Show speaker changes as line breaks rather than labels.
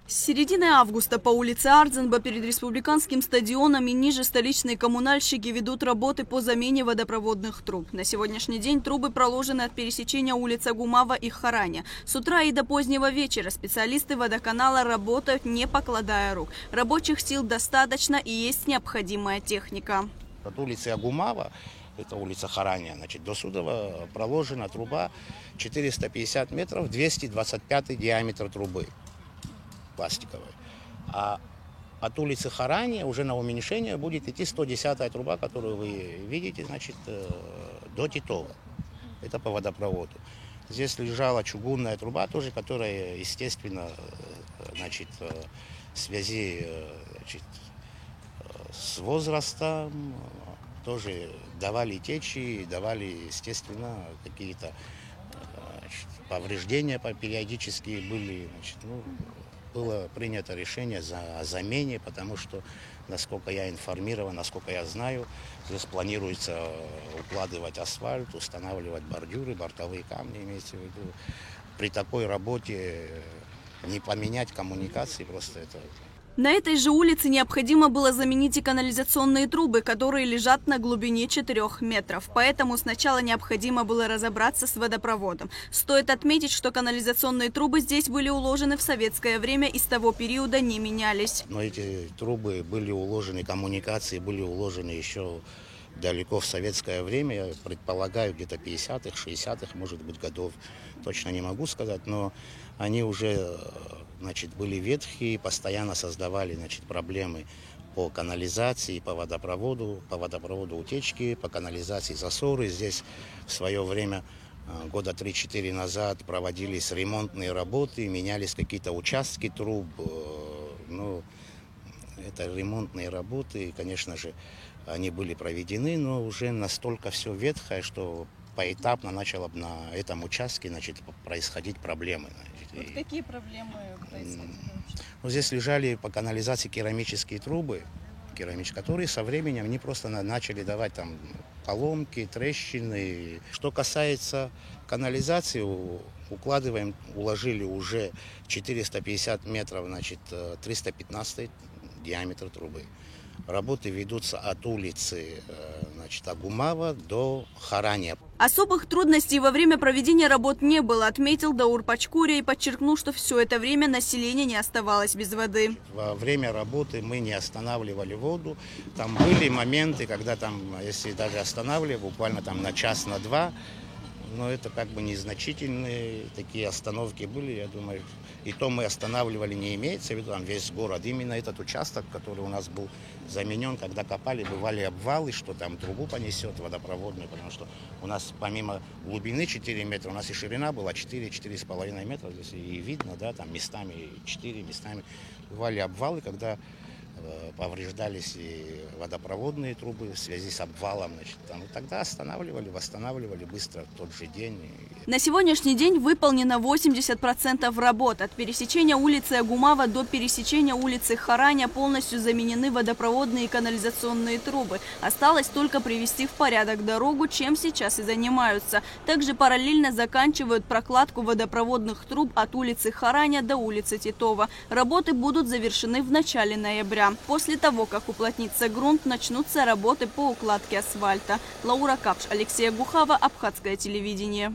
С середины августа по улице Ардзенба перед республиканским стадионом и ниже столичные коммунальщики ведут работы по замене водопроводных труб. На сегодняшний день трубы проложены от пересечения улиц Агумава и Хараня. С утра и до позднего вечера специалисты водоканала работают, не покладая рук. Рабочих сил достаточно и есть необходимая техника.
От улицы Агумава, это улица Хараня, до Судова проложена труба 450 метров, 225 диаметр трубы пластиковой. А от улицы Хараня уже на уменьшение будет идти 110-я труба, которую вы видите, до Титова. Это по водопроводу. Здесь лежала чугунная труба тоже, которая, естественно, в связи с возрастом тоже давали течи, давали, естественно, какие-то повреждения периодически были. Было принято решение о замене, потому что, насколько я информирован, насколько я знаю, здесь планируется укладывать асфальт, устанавливать бордюры, бортовые камни, имеется в виду. При такой работе не поменять коммуникации, просто это...
На этой же улице необходимо было заменить и канализационные трубы, которые лежат на глубине 4 метров. Поэтому сначала необходимо было разобраться с водопроводом. Стоит отметить, что канализационные трубы здесь были уложены в советское время и с того периода не менялись.
Но эти трубы были уложены, коммуникации были уложены еще далеко в советское время. Я предполагаю, где-то 50-х, 60-х, может быть, годов. Точно не могу сказать, но они уже... были ветхие, постоянно создавали проблемы по канализации, по водопроводу утечки, по канализации засоры. Здесь в свое время, года 3-4 назад, проводились ремонтные работы, менялись какие-то участки труб. Это ремонтные работы, конечно же, они были проведены, но уже настолько все ветхое, что поэтапно начало на этом участке происходить проблемы.
Вот какие проблемы происходили?
Здесь лежали по канализации керамические трубы, которые со временем они просто начали давать поломки, трещины. Что касается канализации, уложили уже 450 метров, 315 диаметр трубы. Работы ведутся от улицы Агумава до Хараня.
Особых трудностей во время проведения работ не было, отметил Даур Пачкуря и подчеркнул, что все это время население не оставалось без воды.
Во время работы мы не останавливали воду. Там были моменты, когда если даже останавливали, буквально на час, на два, но это незначительные такие остановки были, я думаю. И то мы останавливали, не имеется в виду весь город. Именно этот участок, который у нас был заменен, когда копали, бывали обвалы, что трубу понесет водопроводную, потому что у нас помимо глубины 4 метра, у нас и ширина была 4-4,5 метра. Здесь и видно, местами 4, местами бывали обвалы, когда повреждались и водопроводные трубы в связи с обвалом. Тогда восстанавливали быстро в тот же день.
На сегодняшний день выполнено 80% работ. От пересечения улицы Агумава до пересечения улицы Хараня полностью заменены водопроводные и канализационные трубы. Осталось только привести в порядок дорогу, чем сейчас и занимаются. Также параллельно заканчивают прокладку водопроводных труб от улицы Хараня до улицы Титова. Работы будут завершены в начале ноября. После того, как уплотнится грунт, начнутся работы по укладке асфальта. Лаура Капш, Алексей Гухава, Абхазское телевидение.